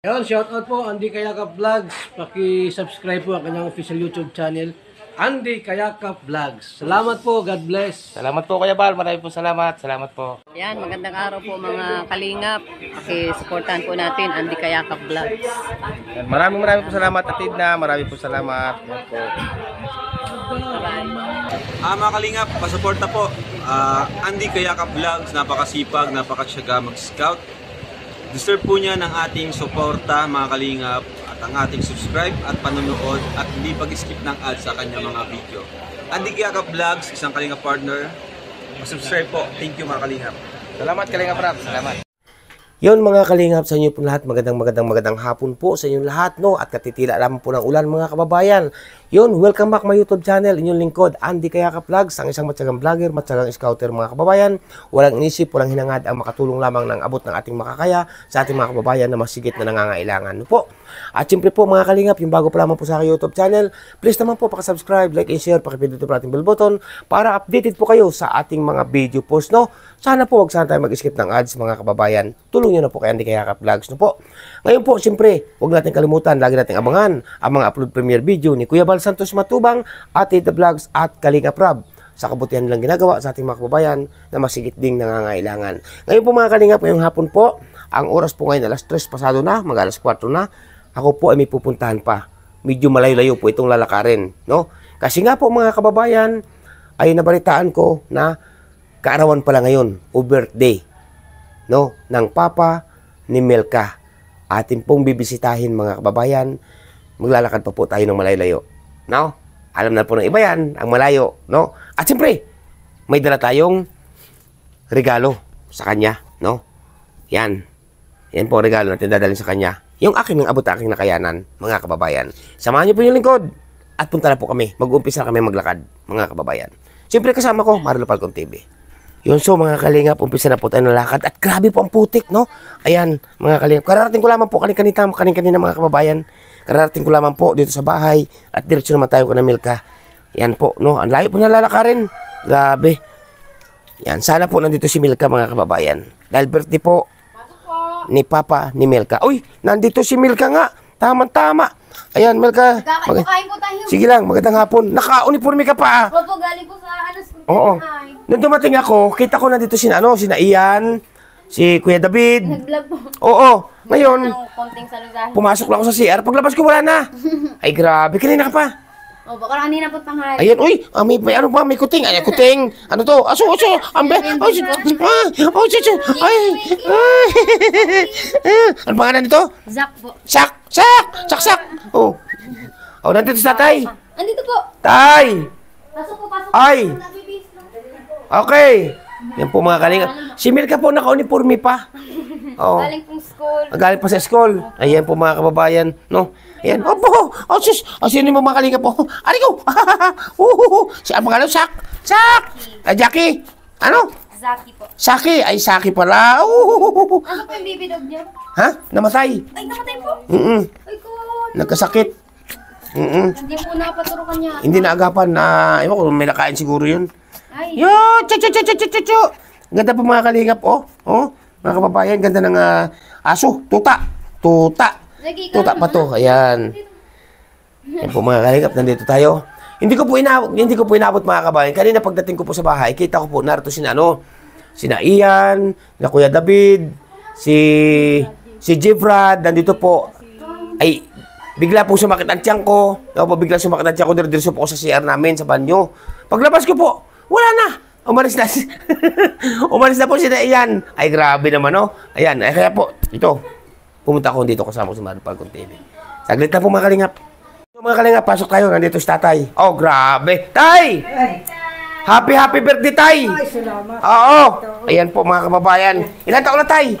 Ayun, shoutout po, Andy Kayakap Vlogs. Paki-subscribe po ang kanyang official YouTube channel, Andy Kayakap Vlogs. Salamat po, God bless. Salamat po Kuya Bal, maraming po salamat. Salamat po. Yan, magandang araw po mga kalingap. Paki-supportahan po natin Andy Kayakap Vlogs. Maraming po salamat Atid na, maraming po salamat. Yan po. Mga kalingap, pasuporta po. Andy Kayakap Vlogs, napakasipag, napakasyaga mag-scout. Deserve po niya ng ating suporta mga kalingap at ang ating subscribe at panonood at hindi pag-skip ng ads sa kanya mga video. Andy Kayakap Vlogs, isang kalingap partner. Subscribe po. Thank you mga kalingap. Salamat Kalingap Rap, salamat. Yon mga kalingap sa inyo po lahat, magandang hapon po sa inyong lahat, no? At katitila lamang po ng ulan mga kababayan. Yon, welcome back my YouTube channel, inyong lingkod, Andy Kayakap Vlogs, ang isang matyagang vlogger, matyagang scouter mga kababayan. Walang inisip, walang hinangad ang makatulong lamang ng abot ng ating makakaya sa ating mga kababayan na masigit na nangangailangan, no po. At siyempre po mga kalingap, yung bago pa lamang po sa aking YouTube channel, please naman po pakasubscribe, like and share, pakipindot po natin bell button para updated po kayo sa ating mga video post, no? Sana po wag sana tayo mag-skip ng ads mga kababayan. Tulong nyo na po kay Andy Kayakap Vlogs, no po. Ngayon po, siyempre, huwag natin kalimutan, lagi natin abangan ang mga upload premiere video ni Kuya Bal Santos Matubang, Atid the Vlogs at Kalingap Rab sa kabutihan nilang ginagawa sa ating mga kababayan na masigit ding nangangailangan. Ngayon po mga kalingap, ngayong hapon po, ang oras po ngayon alas 3 pasado na, mag alas 4 na, ako po ay may pupuntahan pa. Medyo malayo-layo po itong lalakarin, no? Kasi nga po mga kababayan, ay nabalitaan ko na kaarawan pala ngayon, o birthday, no, ng papa ni Melka. Atin pong bibisitahin mga kababayan, maglalakad pa po tayo ng malayo-layo, no? Alam na po ng iba yan, ang malayo, no? At siyempre, may dala tayong regalo sa kanya, no? Yan. Yan po ang regalo natin dadalhin sa kanya. Yung aking abot aking nakayanan, mga kababayan. Samahan niyo po yung lingkod at punta na po kami. Mag-uumpisa kami maglakad, mga kababayan. Siyempre kasama ko, Marlo Falcon TV. Yun, so mga kalingap, umpisa na po tayo ng lakad. At grabe po ang putik, no? Ayan, mga kalingap. Kararating ko lamang po, kanina mga kababayan. Kararating ko lamang po dito sa bahay. At diretso naman tayo ko na Milka. Yan po, no? Ang layo po na lalakarin. Grabe. Yan, sana po nandito si Milka, mga kababayan. Dahil birthday po ni Papa ni Milka. Uy, nandito si Milka nga. Tama-tama. Ayan, Milka. Sige lang, magandang hapon. Naka-uniforme ka pa, ah. Opo, galing po sa anas ko. Oo. Nung dumating ako, kita ko nandito sina Ian, si Kuya David. Nag-vlog po. Oo. Ngayon, Ng konting saludahan. pumasok lang ako sa CR. Paglabas ko, wala na. Ay, grabe. Kanina ka pa. O, baka kanina po tanghali. Ayan, uy. May ano pa? May kuting. Ay, kuting. Ano to? Aso. Ambe. Ay. Ano pangalan nito? Zach po. Sak. Oh. Oh, nandito si tatay. Andito po. Tay. Pasok po. Ay. Okay. Yan po mga kalinga. Si Milka po naka-uniforme pa. Oh. Galing pong school. Galing pa sa school. Ayan po mga kababayan, no? Ayan. Opo. Oh, sus. Oh, sino mo mga kalinga po? Ari ko. Si ang pangalan? Sak. Jackie. Ano? Zaki po. Saki. Ay, Saki pala. Ano po yung baby dog niyo? Ha? Namatay. Ay, namatay po. Ay, ko. Nagkasakit. Hindi po napaturukan niya. Hindi naagapan na, ewan ko, may nakain siguro yun. Ay. Yo, chu. Ganda po mga kalingap, oh. Oh, mga kababayan, ganda ng aso. Tuta. Tuta pa to. Ayan. Yan po mga kalingap, nandito tayo. Hindi ko po inabot mga kababayan. Kanina pagdating ko po sa bahay, kita ko po narito sina Ian, na Kuya David, si Jefrad, nandito po. Ay, bigla po sumakit ang tiyan ko. Bigla sumakit ang tiyan ko. Diretso po ako sa CR namin, sa banyo. Paglabas ko po, wala na. Umalis na. Umalis na po si Ian. Ay, grabe naman, no? Ayan, ay kaya po, ito. Pumunta ako dito kasama ko sa Marlo Falcon TV. Saglit na po mga kalingap. So, mga kalingap, pasok tayo. Nandito si tatay. Oh, grabe. Tay! Happy birthday, tay! Ay, salamat. Oo. Ayan po mga kababayan. Ilan taon na, tay?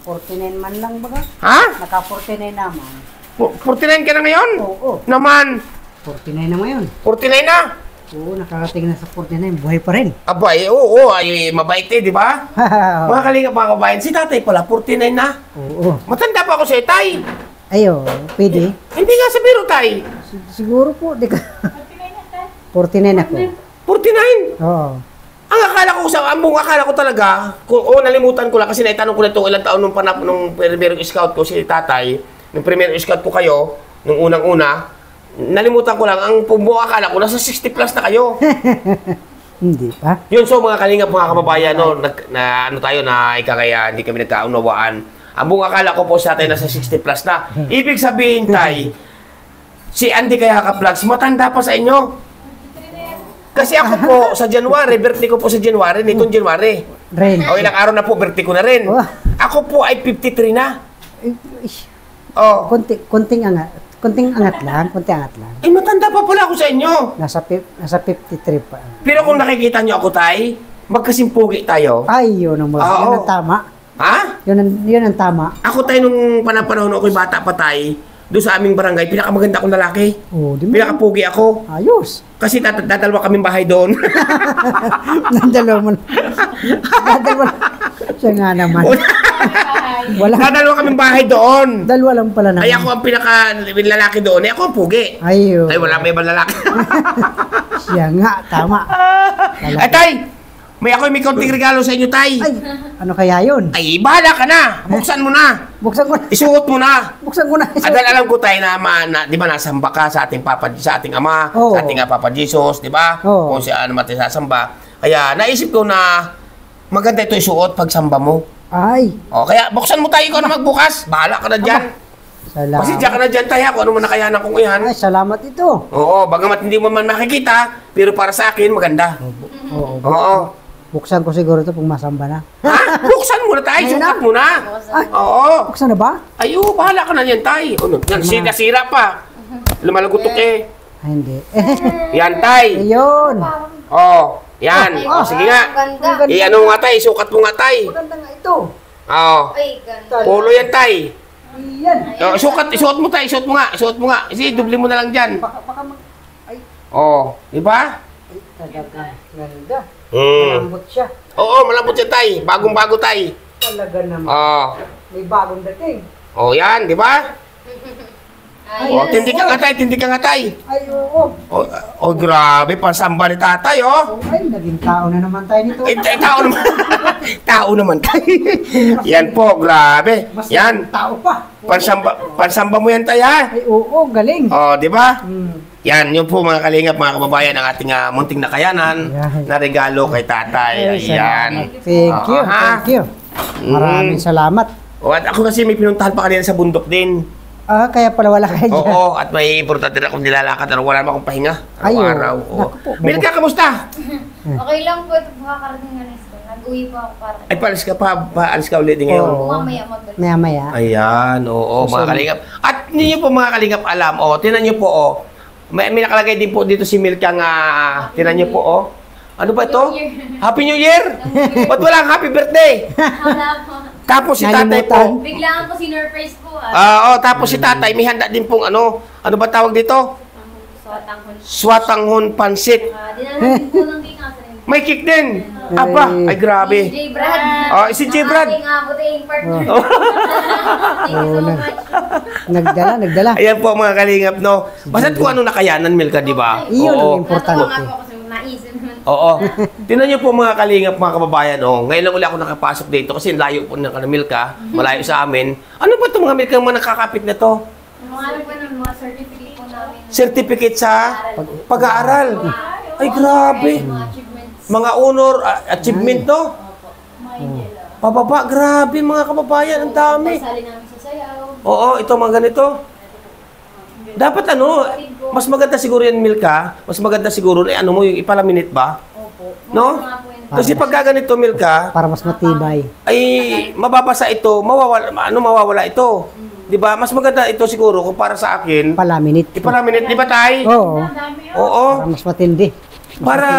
49 man lang baga. Ha? Naka-49 naman. 49 ka na ngayon? Oo. Naman. 49 na ngayon. 49 na? Oo, nakarating na sa 49. Buhay pa rin. Abay, oo, ay mabait eh, di ba? Mga kalingap mga kabayan, si tatay pala, 49 na. Oo. Matanda pa ako sa tay. Ayo, pwede. Hindi nga sa biro, tay. Siguro po, di ka. 49 ako. 49? Oo. Ang akala ko talaga, nalimutan ko lang kasi naitanong ko na ito ilang taon nung berong scout ko si tatay. nung premier scout ko kayo, nung unang-una, nalimutan ko lang, ang buong akala ko, nasa 60 plus na kayo. Hindi pa. Yun, so mga kalingap, mga kababayan, no, ano tayo na ikakaya, hindi kami nagkaunawaan. Ang buong akala ko po sa atin nasa 60 plus na. Ibig sabihin, Tay, si Andy Kayakap Vlogs, matanda pa sa inyo. Kasi ako po, sa January, birthday ko po sa January, nitong January. Ren. O ilang araw na po, birthday ko na rin. Oh. Ako po ay 53 na. Ish, Oh. Konting angat. Konting angat lang. Eh, matanda pa pala ako sa inyo. Nasa 53 pa. Pero kung nakikita nyo ako, Tay, magkasimpugi tayo. Ay, yun ang Oo. yun ang tama. Ha? Yun ang tama. Ako, Tay, nung panahon ako'y bata pa, Tay, doon sa aming barangay, pinakamaganda kong lalaki. Oh, di mo. Pinakapugi ako. Ayos. Kasi dadalwa kaming bahay doon. Nandalaw mo. Dadalawa. Siya nga naman. Wala. Dadalwa kaming bahay doon. Dalawa lang pala naman. Ay, ako ang pinaka-lalaki doon. Eh, ako ang pugi. Ayun. Ay, wala may ibang lalaki. Siya nga, tama. Ay, Tay! May konting regalo sa inyo, Tay. Ay, ano kaya yun? Ay, bahala ka na. Buksan mo na. Buksan ko na. Isuot mo na. Buksan ko na. Adal alam ko tayo na, di ba, nasamba ka sa ating sa ating Ama, Oo. sa ating Papa Jesus, di ba? Oo. Kung siya naman tayo sasamba. Kaya naisip ko na maganda ito isuot pag samba mo. Ay, O, kaya buksan mo tayo, ikaw na magbukas. Bahala ka na dyan. salamat. Kasi diyan ka na dyan tayo, kung ano man nakayanan kong iyan. Ay, salamat ito. Oo, bagamat hindi mo man makikita, pero para sa akin, maganda. Oo. Oo. Buksan ko siguro ito pag masamba na. Ha? Buksan mo na tayo, Ayun sukat na. mo na. Oo. Buksan na ba? Ay, oo, bahala ka na yan tayo. Ano, sira pa. Lumalagutok eh. Ay, hindi. Yan, tay. Ayun. Oh, yan. Oh, sige nga. Ganda. Ano nga tay, sukat mo nga tay. Maganda nga ito. Oh. Ay, ganda. Polo yan tay. Yan. Oh, isuot mo tay, isuot mo nga, isuot mo nga. Sige, dubli mo na lang diyan. Baka ay, Oh, di ba? talaga. Ganda. Hmm. Malambot siya. Oo, malambot yan tay. Bagong-bago tay. Talaga naman. Oh. May bagong dating. Oh, yan, di ba? Oh, tindig ka nga tay, tindig ka nga tay. Ay, oo. Oh, oh, grabe, pansamba ni tatay, oh. Ay, naging tao na naman tayo nito. Tao naman. Tao naman tayo. Yan po, grabe. Mas Yan. tao pa. Pansamba mo yan tay, ha? Ay, oo, galing. Oh, di ba? Hmm. Yan, yun po mga kalingap, mga kababayan, ang ating munting nakayanan Ayan. na regalo kay tatay. Ay, Ayan. Thank you, Oo, ha? thank you. Maraming salamat. O, at ako kasi may pinuntahan pa kanina sa bundok din. Ah, kaya pala wala kayo dyan. Oo, at may importante na akong nilalakad. Wala naman akong pahinga. Ay, oo. Araw-araw. Oo. Naku po, May nagkakamusta? Okay lang po ito. Makakarating nga na school. Nag-uwi po ako para. Ay, paalis ka pa. Paalis ka ulit din ngayon. Oo. Mamaya magal. Maya-maya. Ayan, oo, mga kalingap. At ninyo po mga kalingap alam, tinan nyo po, may nakalagay din po dito si Milka nga, tinan nyo po, ano ba ito? Happy New Year! Ba't walang happy birthday? Wala po. Tapos si tatay Nalimutan. po, Biglaan po sinurprise po. tapos si tatay, may handa din pong ano ba tawag dito? Sotanghon. Swatanghon pansit. Dinala din po ng cake nga sa rin. May cake din. Aba, ay grabe. J. Brad. Si J. Brad. Ang ating buting partner. Oh. Thank you so much. Nagdala. Ayan po mga kalingap, no? Basta't kung ano nakayanan, Milka, di ba? Iyon ang Oo. importante. Natawa nga po kasi naisip naman. Oo. Tingnan niyo po mga kalingap, mga kababayan, ngayon lang ulit ako nakapasok dito kasi layo po ng Milka, malayo sa amin. Ano ba itong mga Milka mga nakakapit na to? Mga ano po ng mga certificate po namin. Certificate sa pag-aaral. Ay, grabe. Mga achievements. Mga honor, achievement, no? Pababa, grabe mga kababayan, ang dami. Sali namin sa sayaw. Oo, ito mga ganito. Dapat mas maganda siguro yan, Milka. Mas maganda siguro, mo yung ipalaminate ba? Opo. No? Mga po yun. Kasi pag ganito, Milka, Para mas matibay. ay mababasa ito, mawawala ito. 'Di ba? Mas maganda ito siguro kung para sa akin. Palaminit. Ipalaminate, 'di ba, tay? Oo. Oo. Para mas matindi. Para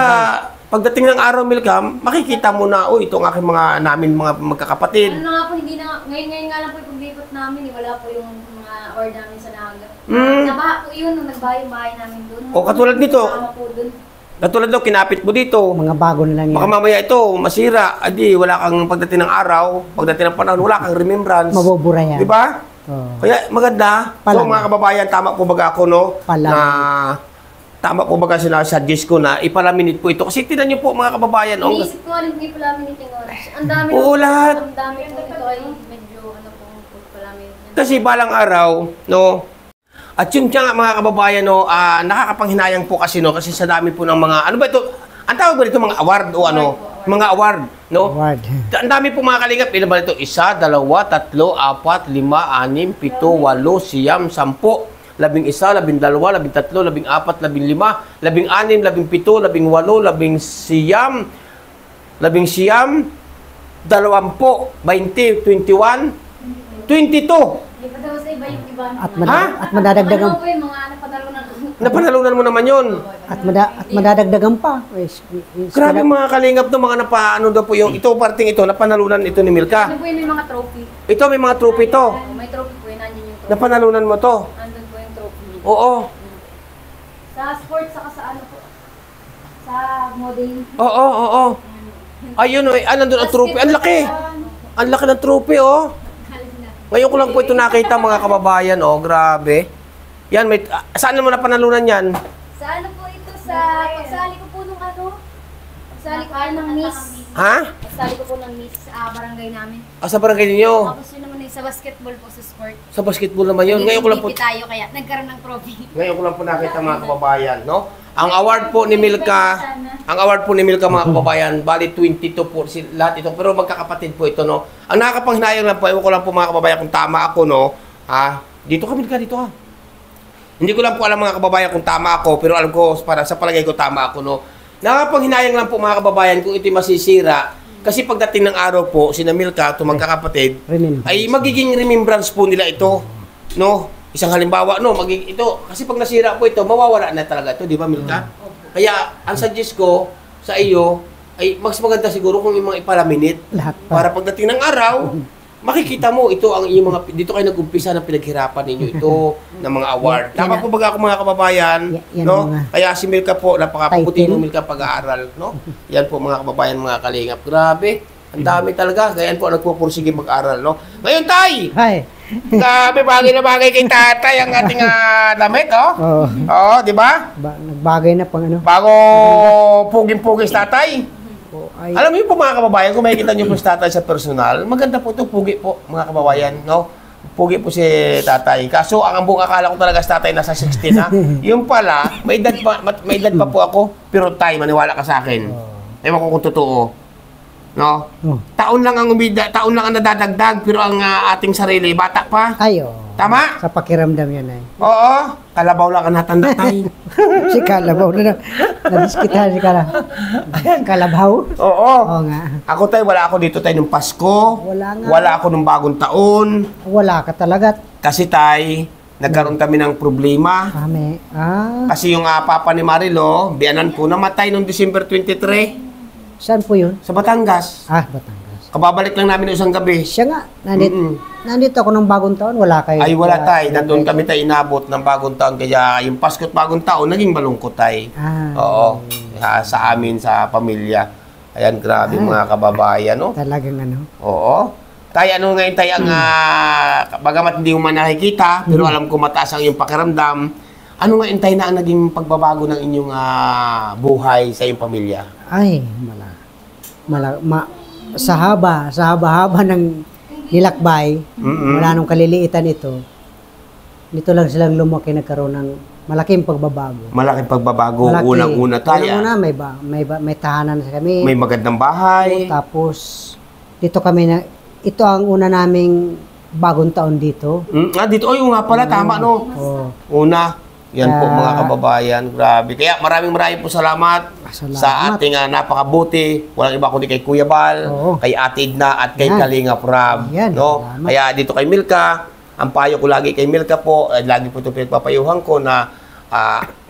pagdating ng araw, Milka, makikita mo na, ito ang aking mga magkakapatid. Ano na nga po, hindi na, ngayon nga lang po yung paglipot namin, wala po yung mga award namin sa Naga. Mm. Nabaha po yun, nung nagbahay yung bahay namin doon. O, katulad nito. Kasama po doon. Katulad daw, kinapit mo dito. Mga bago na lang Baka yan. mamaya ito, masira. Adi, wala kang pagdating ng araw, pagdating ng panahon, wala kang remembrance. Mabubura yan. 'Di ba? Oo. Kaya maganda. So Palang. mga kababayan, tama po baga ako, no? Palang. Na tama po baga sinasuggest ko na ipalaminate po ito. Kasi tinan niyo po mga kababayan, Iniisip ko nga rin pala minute yung oras. Ang dami Oo, lahat. Ang dami po ito ay medyo ano po pala minute. Kasi balang araw, no, at yun nga mga kababayan, no, nakakapanghinayang po kasi, no, kasi sa dami po ng mga, ano ba ito, ang tawag ba ito, mga award o ano, mga award, no? Award. Ang dami po mga kalingap, ilan ba ito? 1, 2, 3, 4, 5, 6, 7, 8, 9, 10, 11, 12, 13, 14, 15, 16, 17, 18, 19, 20, 21, 22. Hindi pa daw sa iba yung iba. At madadagdagan. Ano po yung mga napatalunan ko. Napanalunan mo naman yun. At madadagdagan pa. Grabe mga kalingap no, mga napaano daw po yung, ito parting ito, napanalunan ito ni Milka. Ano po yun, may mga trophy. Ito, may mga trophy to. May trophy po yun, nandiyan yung trophy. Napanalunan mo to. Nandun po yung trophy. Oo. Sa sports, saka sa ano po. Sa modeling. Oo. Ayun, nandun ang trophy. Ang laki. Ang laki ng trophy, oh. Ngayon ko lang po ito nakita mga kababayan, oh. Grabe. Yan, saan mo napanalunan yan? Sa ano po ito, sa pagsali ko po nung ano. Pagsali ko ng Miss. Ha? Pagsali ko po ng Miss barangay namin. Sa barangay ninyo? Tapos yun naman sa basketball po, sa sport. Sa basketball naman yun. Ngayon ko lang po, tayo kaya nagkaroon ng trophy. ngayon ko lang po nakita mga kababayan, no? Ang award po ni Milka, mga kababayan, bali 22 po lahat ito. Pero magkakapatid po ito, no? Ang nakakapanghinayang lang po, ewan ko lang po mga kababayan kung tama ako, no? Dito ka, Milka, dito ka. Hindi ko lang po alam mga kababayan kung tama ako, pero alam ko, para sa palagay ko tama ako, no? Nakakapanghinayang lang po mga kababayan kung ito'y masisira. Kasi pagdating ng araw po, sina Milka, ito magkakapatid, ay magiging remembrance po nila ito, no? Isang halimbawa, no, ito, kasi pag nasira po ito, mawawala na talaga ito, di ba, Milka? Kaya, ang suggest ko sa iyo, ay mas maganda siguro kung yung mga ipalaminate. Lahat pa. Para pagdating ng araw, makikita mo, ito ang iyong mga, dito kayo nag-umpisa ng pinaghirapan ninyo, ito, ng mga award. Tama po baga ako mga kababayan, Yan no? mga Kaya si Milka po, napakaputi title. mo Milka pag-aaral, no? Yan po mga kababayan, mga kalingap. Grabe, ang dami talaga. Ganyan po, nagpupursige mag-aral, no? Ngayon, Tay! Hi. Grabe, bagay na bagay kay tatay ang ating damit, oh. Oo. Oo, di ba? Nagbagay na pang ano. Bago puging-puging si tatay. Ay, Alam niyo po mga kababayan, kung makikita niyo po si tatay sa personal, maganda po ito, pugi po mga kababayan, no? Pugi po si tatay. Kaso ang buong akala ko talaga si tatay nasa 16 na. Yung pala, may edad pa po ako, pero tay, maniwala ka sa akin. Ewan ko kung totoo. No? Taon lang ang nadadagdag, pero ang ating sarili, bata pa. ayo. Tama? Sa pakiramdam yan ay. Oo. Kalabaw lang ang natanda tayo. Si Kalabaw na nadiskitahan si Kalabaw. Oo. Oo nga. Ako tayo, wala ako dito tayo nung Pasko. Wala nga. Wala ako nung bagong taon. Wala ka talaga. Kasi tay, nagkaroon kami ng problema. Kami. Kasi yung papa ni Marilo, biyanan po, namatay noong December 23 Saan po yun? sa Batangas. Batangas. Kababalik lang namin isang gabi. Siya nga. Nandito ako ng bagong taon. Wala kayo. Ay wala tay, nandun kami tayo inabot ng bagong taon. Kaya yung Pasko at bagong taon, naging malungkot tay. Oo. Sa amin, sa pamilya. Ayan, grabe mga kababayan, no? Talagang ano. Oo. Tay, ano ngayon tay ang, bagamat hindi mo man nakikita, pero alam ko mataas ang iyong pakiramdam. Ano ngayon tay na ang naging pagbabago ng inyong buhay sa iyong pamilya? Ay, sa haba-haba ng nilakbay, wala nung kaliliitan ito, dito lang silang lumaki, nagkaroon ng malaking pagbabago. Malaking pagbabago, unang-una tayo. Unang-una, may tahanan kami. May magandang bahay. Tapos, dito kami ito ang una naming bagong taon dito. Dito, yung nga pala, tama no? Una. Yan po mga kababayan, grabe. Kaya maraming po salamat sa ating napakabuti. Walang iba kundi kay Kuya Bal, kay Ate Edna at kay Kalinga Prab. No? Kaya dito kay Milka, ang payo ko lagi kay Milka po, lagi po ito pinagpapayuhan ko na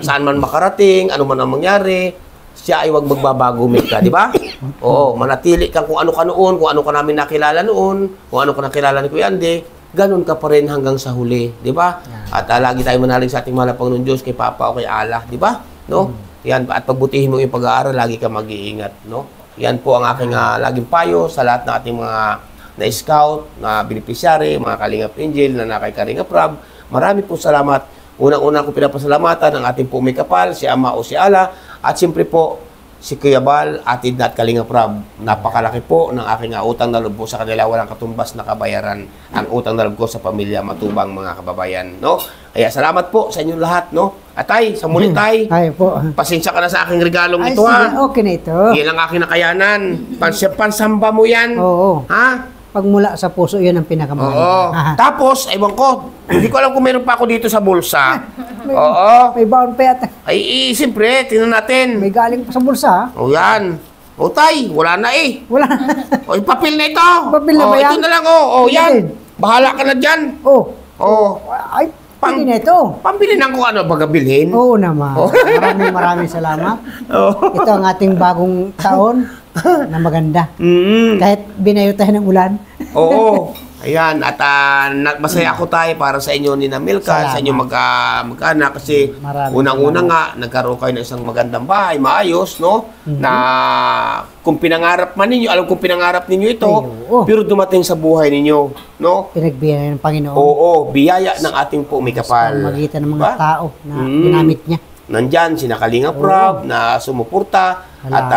saan man makarating, ano man ang mangyari, siya ay huwag magbabago, Milka, di ba? Oo, manatili kang kung ano ka noon, kung ano ka namin nakilala noon, kung ano ka nakilala ni Kuya Andy, ganun ka pa rin hanggang sa huli, di ba? At lagi tayo manalig sa ating mahal na Panginoon Diyos, kay Papa o kay Allah, di ba? No? Yan, at pagbutihin mo yung pag-aaral, lagi ka mag-iingat, no? Yan po ang aking laging payo sa lahat ng ating mga na-scout, na beneficiary, mga Kalingap Angel, na kay Kalingap Rab. Marami po salamat. Unang-una ko pinapasalamatan ang ating pumikapal, si Ama o si Allah. At siyempre po, si Kuya Bal, Atid na at Kalinga Prab. Napakalaki po ng aking utang na loob po sa kanila. Walang katumbas na kabayaran ang utang na loob ko sa pamilya Matubang, mga kababayan. No? Kaya salamat po sa inyong lahat. No? Atay, sa muli tay. Ay po. Pasensya ka na sa aking regalong Ay, ito, sige, ha? okay na ito. Yan ang aking nakayanan. Pansamba mo yan. Oo. Ha? Pagmula sa puso, yun ang pinakamahal. Oo. Tapos, ewan ko, hindi ko alam kung meron pa ako dito sa bulsa. Oo. May baon pa yata. Ay, siyempre, tingnan natin. May galing pa sa bulsa, ha? O yan. O tay, wala na eh. Wala. O, yung papel na ito. Papel na ba yan? Ito na lang, o. O, yan. Yan. Bahala ka na dyan. Oh. O. Ay, pwede na ito. Pambili ng kung ano, bagabilhin. Oo naman. Maraming salamat. Ito ang ating bagong taon na maganda. Kahit binayo tayo ng ulan. Oo. Ayan, at masaya ako tayo para sa inyo ni Milka, sa inyo mag-anak kasi Maraming unang-una nga, nagkaroon kayo ng isang magandang bahay, maayos, no? Na kung pinangarap man ninyo, alam kung pinangarap ninyo ito, Ay, pero dumating sa buhay ninyo, no? Pinagbiyaya ng Panginoon. Oo, biyaya ng ating pumikapal. Sa magitan ng mga Diba? tao na ginamit niya. Nandyan, sina Kalinga Prab, na sumuporta, at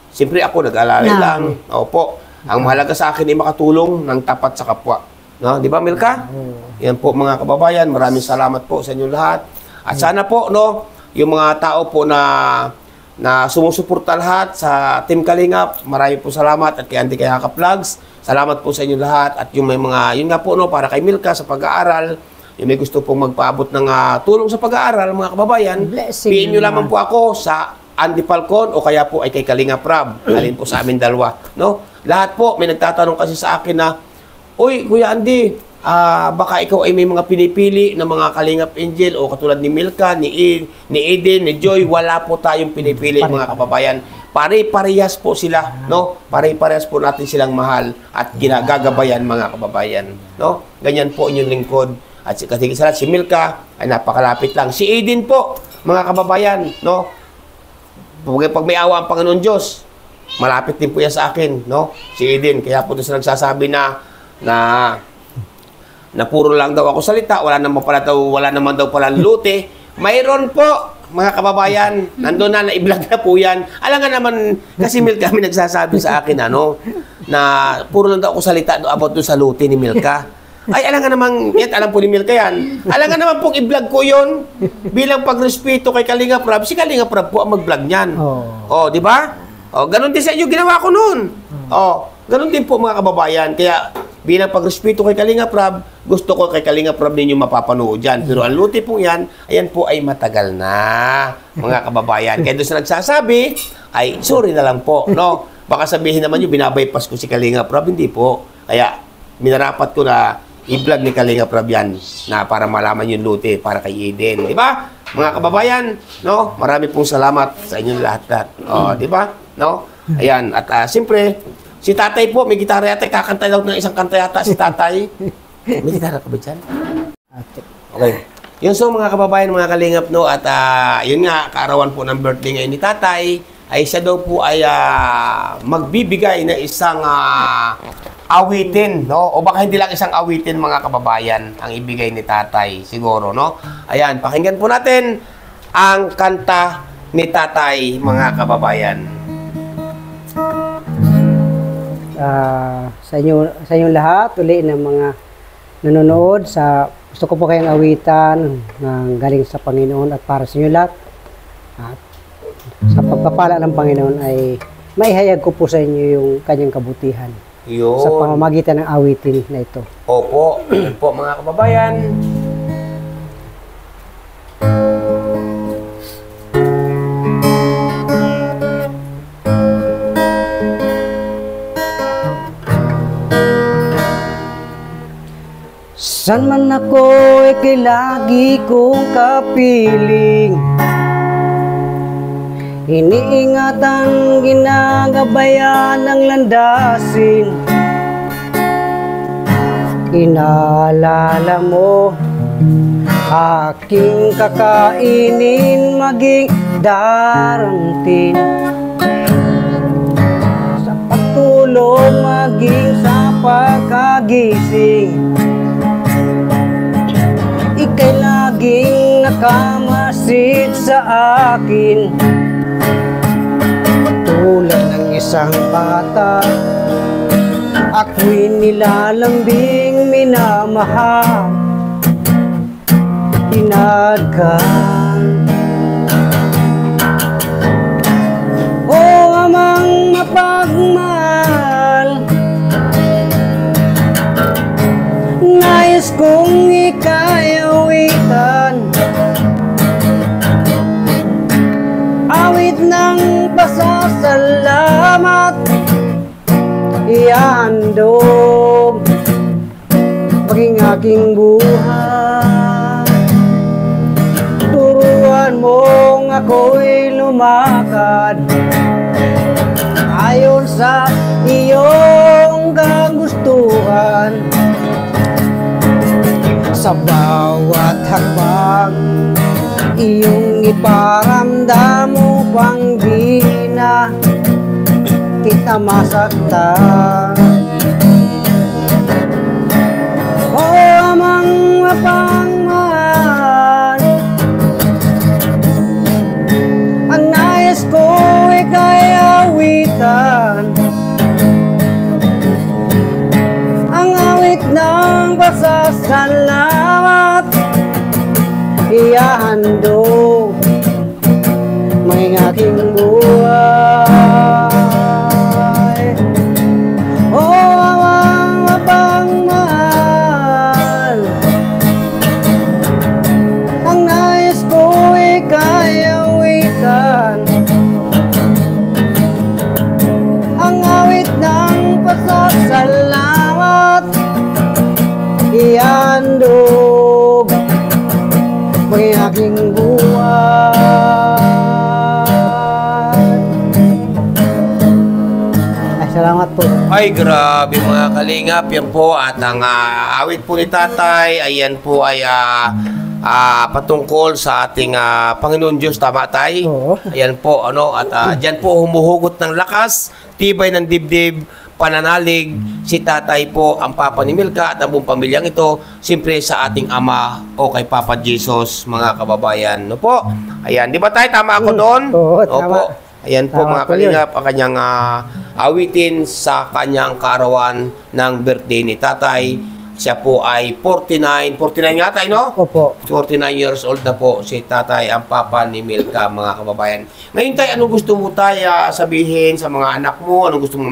siyempre ako nag-alala lang. Opo. Ang mahalaga sa akin ay makatulong ng tapat sa kapwa. No? Di ba, Milka? Yan po, mga kababayan. Maraming salamat po sa inyong lahat. At sana po, no, yung mga tao po na sumusuporta lahat sa Team Kalingap, maraming po salamat. At kay Andy Kayaka Vlogs, salamat po sa inyong lahat. At yung may mga, yun nga po, no, para kay Milka sa pag-aaral, yung may gusto pong magpaabot ng tulong sa pag-aaral, mga kababayan, Blessing PM nyo naman. lamang po ako sa Andy Falcon o kaya po ay kay Kalinga Prab. Alin po sa amin dalawa, no? Lahat po, may nagtatanong kasi sa akin na, uy, Kuya Andy, baka ikaw ay may mga pinipili ng mga Kalingap Angel o katulad ni Milka, ni Eden, ni Joy, wala po tayong pinipili, mga kababayan. Pare-parehas po sila, no? Pare-parehas po natin silang mahal at ginagagabayan, mga kababayan, no? Ganyan po inyong lingkod. At kasi si Milka ay napakalapit lang. Si Eden po, mga kababayan, no? Pag may awa ang Panginoon Diyos, malapit din po yan sa akin, no? Si Eden. Kaya po doon sa nagsasabi na puro lang daw ako salita, wala naman daw pala lute. Mayroon po, mga kababayan, nandun na, i-vlog na po yan. Alam nga naman, kasi Milka kami nagsasabi sa akin, na puro lang daw ako salita about doon sa lute ni Milka. Ay, alam nga naman, alam po ni Milka yan. Alam nga naman pong i-vlog ko yun bilang pagrespeto kay Kalinga Prab. Si Kalinga Prab po ang mag-vlog niyan. Oh, di ba? Oh, ganun din sa inyo ginawa ko noon. Oh, ganun din po, mga kababayan. Kaya bilang pagrespeto kay Kalinga Prab, gusto ko kay Kalinga Prab ninyo mapapanood dyan. Pero ang luti pong yan, ayan po ay matagal na, mga kababayan. Kaya doon sa nagsasabi, ay sorry na lang po, no? Baka sabihin naman yung binabypass ko si Kalinga Prab. Hindi po. Kaya minarapat ko na i-vlog ni Kalinga Prab yan na para malaman yung luti para kay Eden. Di ba? Mga kababayan, no? Marami pong salamat sa inyong lahat. Oh, di ba? No? Ayan. At siyempre, si tatay po, may gitara yata. Kakantay daw ng isang kanta yata si tatay. May gitara ka ba dyan? Okay. Yun so, mga kababayan, mga kalingap, no? At yun nga, kaarawan po ng birthday ngayon ni tatay, ay siya daw po ay magbibigay na isang awitin, no? O baka hindi lang isang awitin, mga kababayan, ang ibigay ni tatay, siguro, no? Ayan, pakinggan po natin ang kanta ni tatay, mga kababayan. Sa inyong lahat, uli ng mga nanonood, gusto ko po kayong awitan ng galing sa Panginoon at para sa inyo lahat. At sa pagpapala ng Panginoon ay maihayag ko po sa inyo yung kanyang kabutihan. Yun. Sa pamamagitan ng awitin na ito. Opo, yun po, mga kababayan. San man ako'y lagi kong kapiling, iniingatan, ginagabayan ng landasin. Inaalala mo, aking kakainin, maging darantin. Sa pagtulog, maging sa pagkagising, ika'y laging nakamasid sa akin. ng isang bata. Ako'y nilalambing, minamahal, hinagkan. O amang mapagmahal, nais kong ika'y awitan, awit ng pasasalamat, ihandog maging aking buhay. Turuan mong ako'y lumakad ayon sa iyong kagustuhan. Sa bawat hakbang iyong iparamdam upang di na kita masaktan. O amang mapagmahal, ang nais ko ika'y awitan, ang awit ng pasasalamat, ihahandog maging aking buhay. O amang mapagmahal, ang nais ko ika'y awitan, ang awit ng pasasalamat, ihandog maging aking buhay. Ay, salamat po. Ay, grabe mga kalingap. Yan po at ang awit po ni tatay, ayan po ay patungkol sa ating Panginoon Diyos. Tama tay? Oo. Ayan po, ano, at dyan po humuhugot ng lakas, tibay ng dibdib, pananalig, si tatay po ang Papa ni Milka at ang buong pamilyang ito, siyempre sa ating Ama o kay Papa Jesus, mga kababayan. No po? Ayan, di ba tayo? Tama ako doon? Oo, tama. Opo. Ayan po Tama mga po kalingap, ang kanyang awitin sa kanyang karawan ng birthday ni tatay. Siya po ay 49 nga tayo, no? Opo. 49 years old na po si tatay, ang Papa ni Milka, mga kababayan. Ngayon tayo, anong gusto mo tayo sabihin sa mga anak mo? Anong gusto mo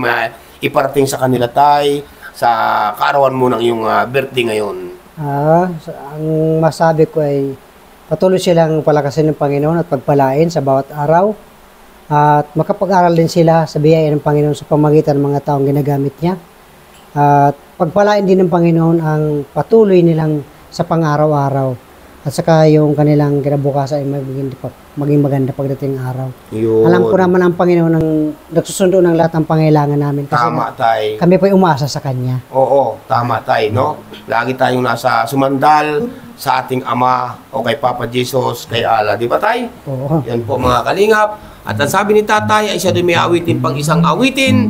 iparating sa kanila tay sa kaarawan mo ng iyong birthday ngayon? Ang masabi ko ay patuloy silang palakasin ng Panginoon at pagpalain sa bawat araw. At makapag-aral din sila sa biyaya ng Panginoon sa pamagitan ng mga taong ginagamit niya. At pagpalain din ng Panginoon ang patuloy nilang sa pang-araw-araw. At saka yung kanilang kinabukasan ay maging maganda pagdating ng araw. Yun. Alam ko naman ang Panginoon ang nagsusundo ng lahat ng pangailangan namin. Kasi Tama tay. kami po ay umaasa sa Kanya. Oo, tama tay, no? Lagi tayong nasa sumandal sa ating Ama o kay Papa Jesus, kay Allah. Di ba tay? Oo. Yan po mga kalingap. At ang sabi ni tatay ay siya doon may awitin pang isang awitin.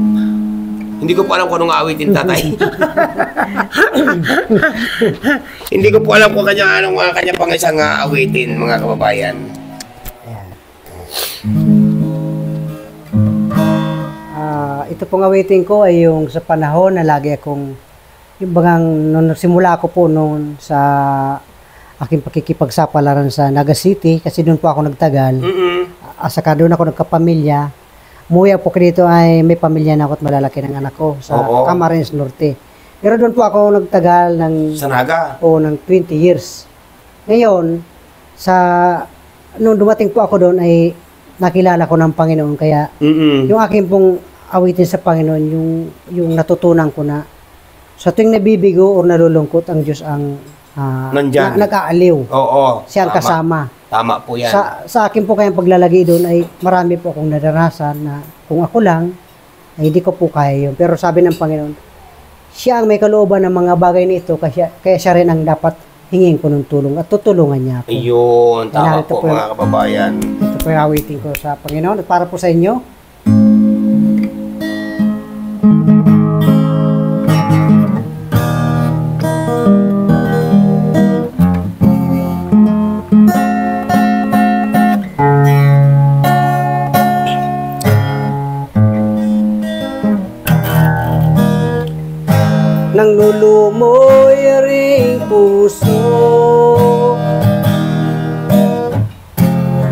Hindi ko po alam kung anong awitin tatay. Hindi ko po alam kung anong kanya pang isang awitin, mga kababayan. Ito pong awitin ko ay yung sa panahon na lagi akong yung bagang nung simula ko po noon sa aking pakikipagsapalaran sa Naga City kasi doon po ako nagtagal. Saka doon ako nagkapamilya. Umuwi po dito ay may pamilya na ako at malalaki ng anak ko sa Camarines Norte. Pero doon po ako nagtagal ng sa Naga? ng 20 years. Ngayon, nung dumating po ako doon ay nakilala ko ng Panginoon kaya yung aking pong awitin sa Panginoon, yung natutunan ko na sa tuwing nabibigo o nalulungkot ang Diyos ang nag-aaliw. Oo. Siya ang kasama. Tama po yan. Sa akin po kayang paglalagay doon ay marami po akong nadarasan na kung ako lang, ay hindi ko po kaya yun. Pero sabi ng Panginoon, siya ang may kalooban ng mga bagay nito, kaya siya rin ang dapat hingin ko ng tulong at tutulungan niya ako. Ayun, tama po mga kababayan. Ito po yung awitin ko sa Panginoon at para po sa inyo.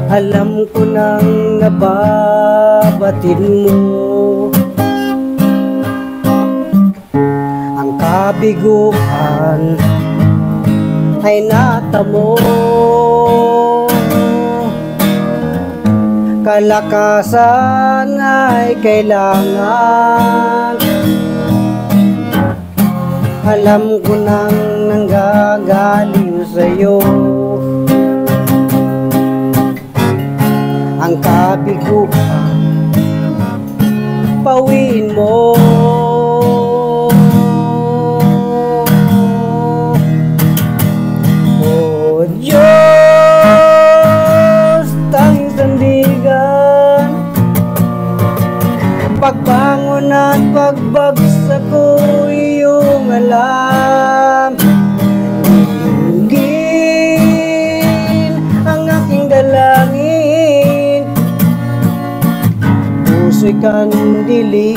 Alam ko nang nababatid mo ang kabiguan ay natamo, kalakasan ay kailangan. Alam ko nang nanggagaling sa'yo ang kabiguan, pawin mo. O Diyos, tanging sandigan, pagbangon at pagbagsak ko iyong alam. Dinggin ang aking dalangin, puso'y kandili,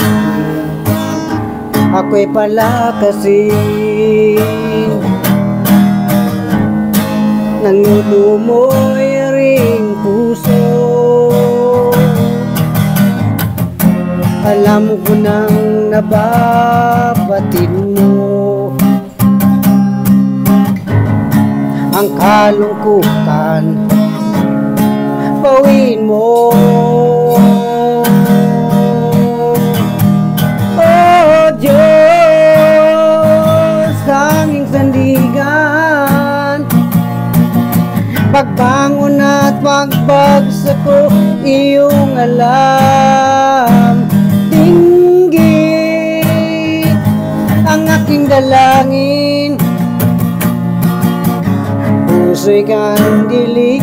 ako'y palakasin ng lumoy ring puso. Alam ko nang nababatid mo ang kalungkutan, pawin mo. Oh Diyos, tanging sandigan, pagbangon at pagbagsak ko iyong alam. Dinggin ang aking dalangin, puso'y kandilin,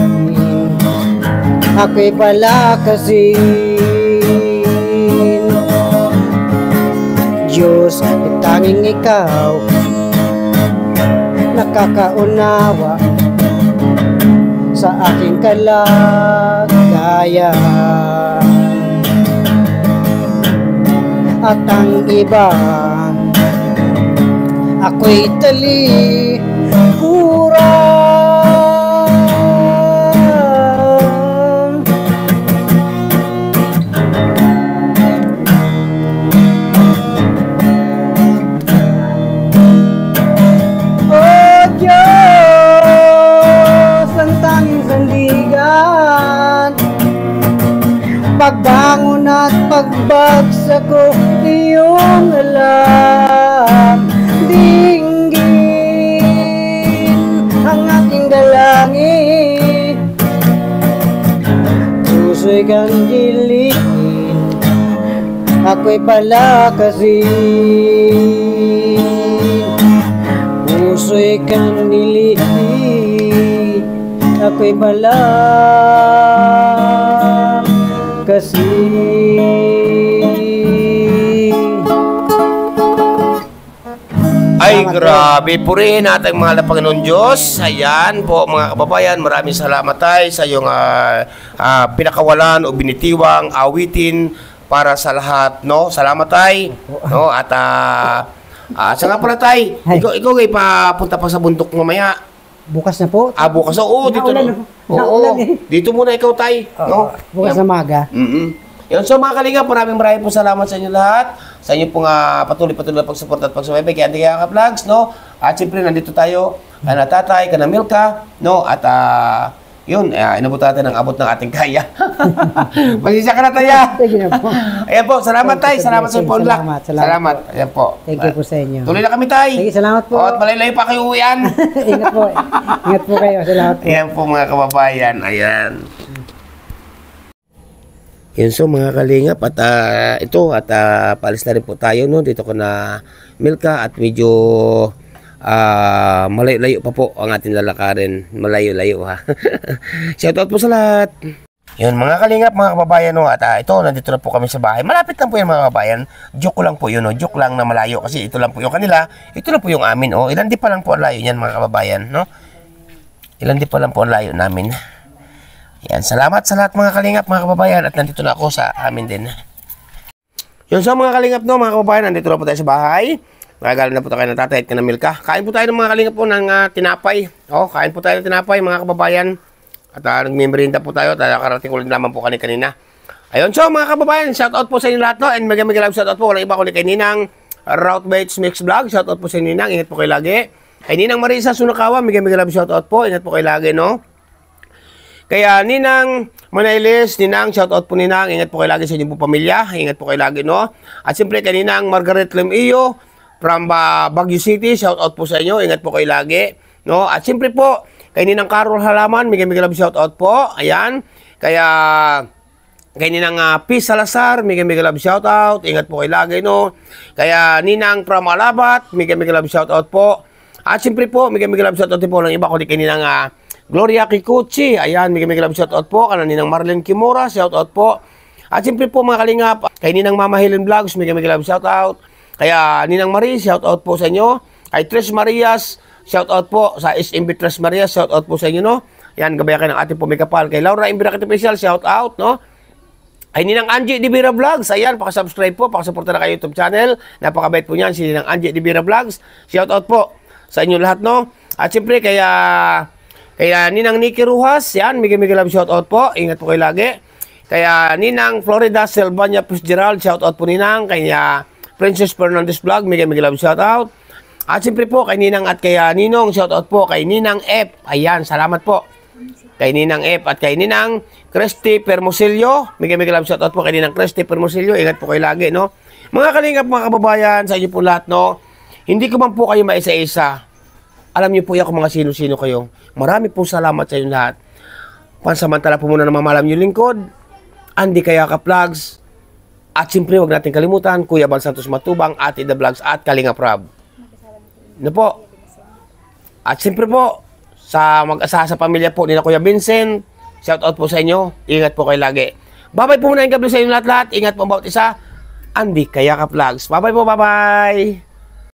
ako'y palakasin. Diyos, tanging ikaw nakakaunawa sa aking kalagayan, at ang iba ako'y talikuran. Oh Diyos, ang tanging sandigan, pagbangon at pagbagsak ko iyong alam. Dinggin ang aking dalangin, puso'y kandilin, ako'y palakasin. Puso'y kandilin, ako'y palakasin. Ay, grabe. Purihin natin mga Panginoon Diyos. Ayan po mga kababayan, maraming salamat tayo sa iyong pinakawalan o binitiwang awitin para sa lahat, no? Salamat tayo, no? At sa nga pala tayo, ikaw ay papunta pa sa bundok mamaya. Bukas na po. Bukas. Oo, dito na. Oo, dito muna ikaw tayo, no? Bukas na maga. Yun, so mga kalingap, maraming po salamat sa inyo lahat. Sa inyo pong patuloy na pagsuporta at pagsubaybay kay Andy Kayakap Vlogs, no? At siyempre, nandito tayo, kana tatay, kana Milka, no? At yun, inabot natin ang abot ng ating kaya. Magsisya ka na tayo. Sige na po. Ayan po, salamat tayo. Salamat sa phone lock. Salamat. Ayan po. Thank you po sa inyo. Tuloy na kami tayo. Sige, salamat po. At malay-layo pa kayo uwian. Ingat po. Ingat po kayo. Salamat po. Ayan po mga kababayan. Ayan. Yun, so mga kalingap, at paalis na rin po tayo, no? Dito ko na Milka at medyo malayo-layo pa po ang ating lalakarin. Malayo-layo ha. Shoutout po sa lahat. Yun mga kalingap, mga kababayan, no? At ito, nandito na po kami sa bahay. Malapit lang po yan mga kababayan. Joke lang po yun, no? Joke lang na malayo kasi ito lang po yung kanila. Ito lang po yung amin, oh. Ilan di pa lang po ang layo yan mga kababayan, no? Ilan di pa lang po ang layo namin. Yan, salamat sa lahat mga kalingap, mga kababayan. At nandito na ako sa amin din. Yun, so mga kalingap, no, mga kababayan, nandito na po tayo sa bahay. Magagalan na po tayo ng tatay at kanamilka. Kain po tayo ng mga kalingap po ng tinapay. Kain po tayo ng tinapay mga kababayan. At nagmimerinda po tayo. Karating ulit naman po kanina. Ayun, so mga kababayan, shoutout po sa inyo lahat, no? And mega love shoutout po. Walang iba kundi kay Ninang Route Baits Mix Vlog. Shoutout po sa inyo, Ninang. Ingat po kayo lagi. Kay Ninang Marisa Sunakawa, mega love shoutout po. Ingat po kayo lagi, no? Kaya Ninang Manailis, Ninang, shoutout po Ninang. Ingat po kayo lagi sa inyong po pamilya. Ingat po kayo lagi, no? At siyempre kay Ninang Margaret Lemio from Baguio City, shoutout po sa inyo. Ingat po kayo lagi, no? At siyempre po kay Ninang Carol Halaman, mega love shoutout po. Ayan. Kaya kay Ninang Peace Salazar, mega love shoutout. Ingat po kayo lagi, no? Kaya Ninang from Alabat, mega love shoutout po. At siyempre po, mega love shoutout po ng iba kundi kay Ninang Gloria Kikuchi. Ayan, mega love shoutout po. Kaya Ninang Marlene Kimura, shoutout po. At siyempre po mga kalingap, kay Ninang Mama Helen Vlogs, mega love shoutout. Kaya Ninang Marie, shoutout po sa inyo. Kay Tres Marias, shoutout po sa SMB Tres Marias, shoutout po sa inyo, no? Yan, gabaya kayo ng ating pumikapal. Kay Laura Imbira Official, shoutout, no? Ay Ninang Angie Dibira Vlogs, ayan, pakasubscribe po, pakasuporta na kayo YouTube channel. Napakabait po niyan, si Ninang Angie Dibira Vlogs. Shoutout po sa inyo lahat, no? At siyempre, kaya Ninang Nikki Ruhas, yan, mega love shoutout po. Ingat po kayo lagi. Kaya Ninang Florida Selvania Fitzgerald, shoutout po Ninang. Kaya Princess Fernandez Vlog, mega love shoutout. At siyempre po, kay Ninang at kay Ninong, shoutout po kay Ninang F. Ayan, salamat po. Kay Ninang F at kay Ninang Christy Permosilio. Mega love shoutout po kay Ninang Christy Permosilio. Ingat po kayo lagi, no? Mga kalingap, mga kababayan, sa inyo po lahat, no? Hindi ko man po kayo maisa-isa. Alam niyo po ako mga sino-sino kayo. Marami po salamat sa inyo lahat. Pansamantala po muna namamalam yung lingkod. Andy Kayakap Vlogs. At siyempre, huwag natin kalimutan, Kuya Bal Santos Matubang, Ate The Vlogs at Kalinga Prab. Ano po? At siyempre po, sa mag-asaha sa pamilya po nila Kuya Vincent, shoutout po sa inyo. Ingat po kayo lagi. Bye-bye po muna yung gabi sa inyo lahat-lahat. Ingat po bawat isa. Andy Kayakap Vlogs. Bye-bye po, bye-bye.